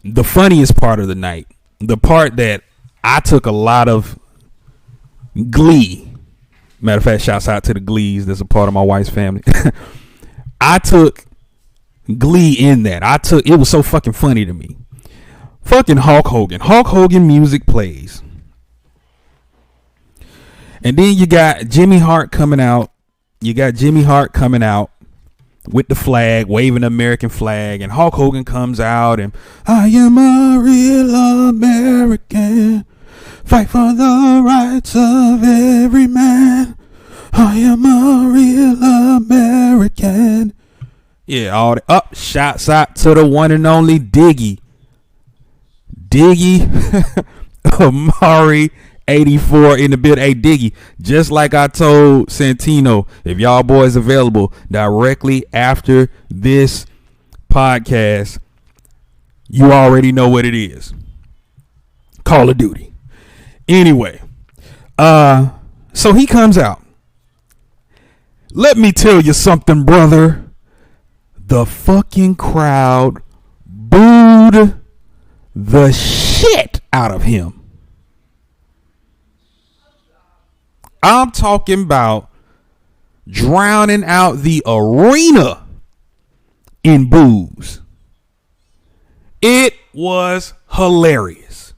the funniest part of the night, the part that I took a lot of glee. Matter of fact, shouts out to the Glees. That's a part of my wife's family. I took glee in that. It was so fucking funny to me. Fucking Hulk Hogan. Hulk Hogan music plays. And then you got Jimmy Hart coming out. You got Jimmy Hart coming out with the flag, waving the American flag. And Hulk Hogan comes out and, I am a real American. Fight for the rights of every man. I am a real American. Yeah, all the up shouts out to the one and only Diggy Amari 84 in the bid. Hey Diggy, just like I told Santino, if y'all boys available directly after this podcast, you already know what it is. Call of Duty. Anyway, so he comes out. Let me tell you something, brother. The fucking crowd booed the shit out of him. I'm talking about drowning out the arena in boos. It was hilarious.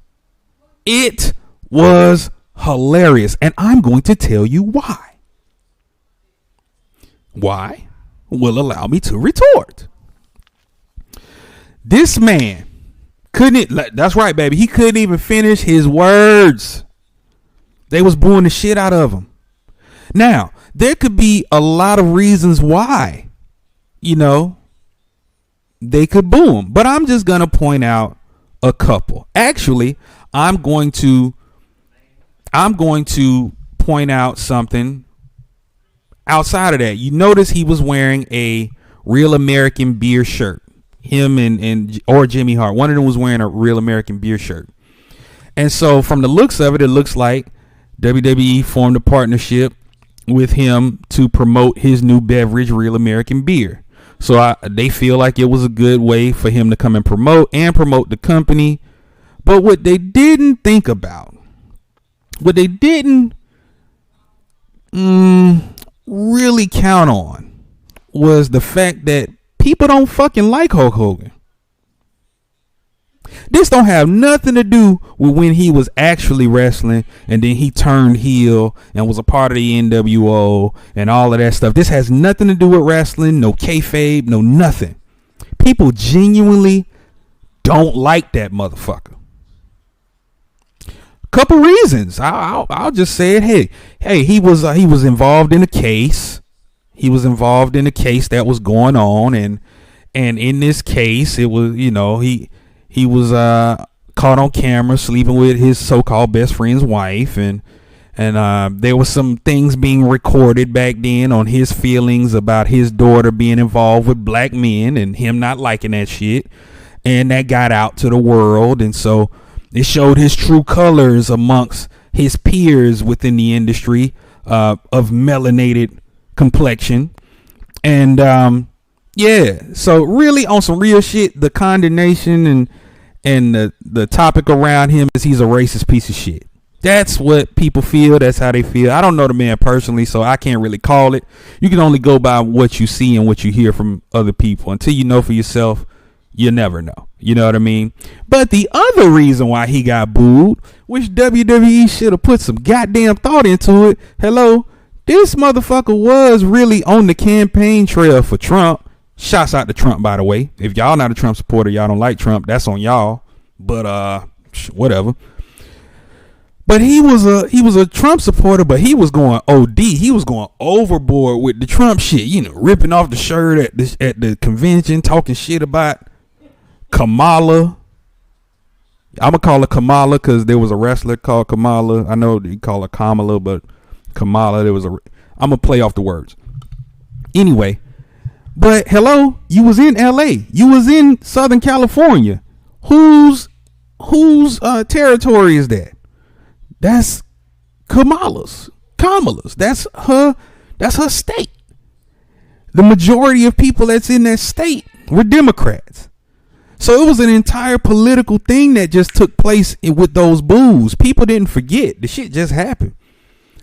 It was hilarious. And I'm going to tell you why. Why? Will allow me to retort. This man couldn't, that's right, baby. He couldn't even finish his words. They was booing the shit out of him. Now, there could be a lot of reasons why, they could boo him. But I'm just going to point out a couple. Actually, I'm going to point out something outside of that. You notice he was wearing a Real American Beer shirt. Him or Jimmy Hart. One of them was wearing a Real American Beer shirt. And so from the looks of it, it looks like WWE formed a partnership with him to promote his new beverage, Real American Beer. So they feel like it was a good way for him to come and promote the company. But what they didn't think about, what they didn't really count on, was the fact that people don't fucking like Hulk Hogan. This don't have nothing to do with when he was actually wrestling and then he turned heel and was a part of the NWO and all of that stuff. This has nothing to do with wrestling, no kayfabe, no nothing. People genuinely don't like that motherfucker. Couple reasons. I'll just say it. Hey, he was involved in a case. He was involved in a case that was going on, and in this case, it was he was caught on camera sleeping with his so-called best friend's wife, and there was some things being recorded back then on his feelings about his daughter being involved with black men and him not liking that shit, and that got out to the world, and so it showed his true colors amongst his peers within the industry of melanated complexion. And so really on some real shit, the condemnation and the topic around him is he's a racist piece of shit. That's what people feel. That's how they feel. I don't know the man personally, so I can't really call it. You can only go by what you see and what you hear from other people. Until you know for yourself, you never know. You know what I mean? But the other reason why he got booed, which WWE should have put some goddamn thought into it. Hello, this motherfucker was really on the campaign trail for Trump. Shouts out to Trump, by the way. If y'all not a Trump supporter, y'all don't like Trump, that's on y'all. But whatever. But he was a Trump supporter, but he was going OD. He was going overboard with the Trump shit. Ripping off the shirt at the convention, talking shit about Kamala. I'm gonna call her Kamala because there was a wrestler called Kamala. I know you call her Kamala, but Kamala. I'm gonna play off the words. Anyway, but hello, you was in LA. You was in Southern California. Whose territory is that? That's Kamala's. That's her state. The majority of people that's in that state were Democrats. So it was an entire political thing that just took place with those boos. People didn't forget. The shit just happened.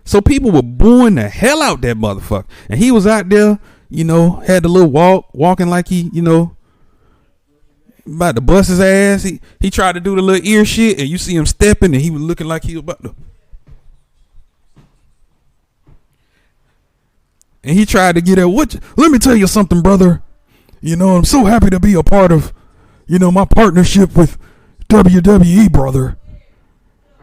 So people were booing the hell out that motherfucker. And he was out there, you know, had the little walking like he, you know, about to bust his ass. He tried to do the little ear shit, and you see him stepping, and he was looking like he was about to. And he tried to get at let me tell you something, brother. You know, I'm so happy to be a part of, you know, my partnership with WWE, brother.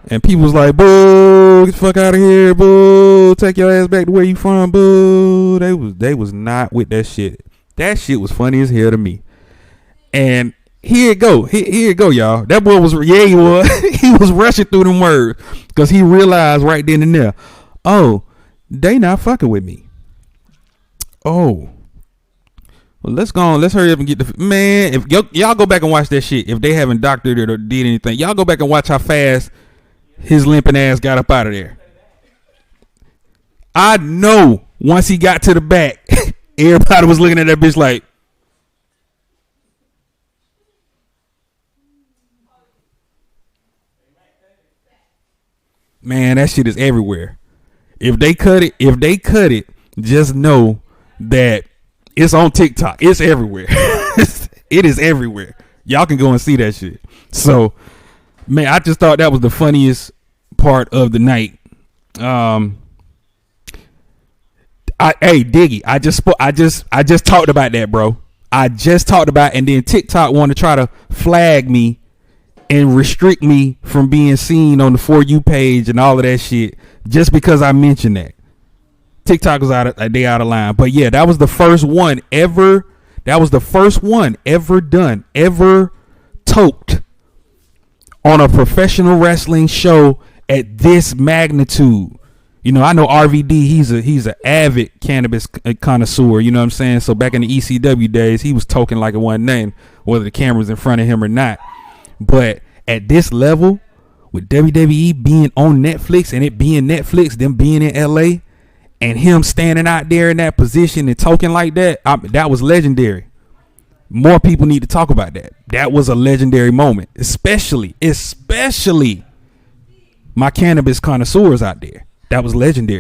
And people was like, boo, get the fuck out of here, boo, take your ass back to where you from, boo. They was not with that shit. That shit was funny as hell to me. And here it go, y'all. That boy was, yeah, he was. He was rushing through them words because he realized right then and there, oh, they not fucking with me. Oh. Well, let's go on. Let's hurry up and get the man. If y'all go back and watch that shit, if they haven't doctored it or did anything, y'all go back and watch how fast his limping ass got up out of there. I know once he got to the back, everybody was looking at that bitch like, man, that shit is everywhere. If they cut it, just know that it's on TikTok. It's everywhere. It is everywhere. Y'all can go and see that shit. So, man, I just thought that was the funniest part of the night. Hey, Diggy, I just talked about that, bro. I just talked about, and then TikTok wanted to try to flag me and restrict me from being seen on the For You page and all of that shit just because I mentioned that. TikTok was out of line. But yeah, that was the first one ever. That was the first one ever done, ever toked on a professional wrestling show at this magnitude. You know, I know RVD, he's an avid cannabis connoisseur, you know what I'm saying? So back in the ECW days, he was toking like it wasn't nothing, whether the camera's in front of him or not. But at this level, with WWE being on Netflix and it being Netflix, them being in LA, and him standing out there in that position and talking like that, that was legendary. More people need to talk about that. That was a legendary moment, especially my cannabis connoisseurs out there. That was legendary.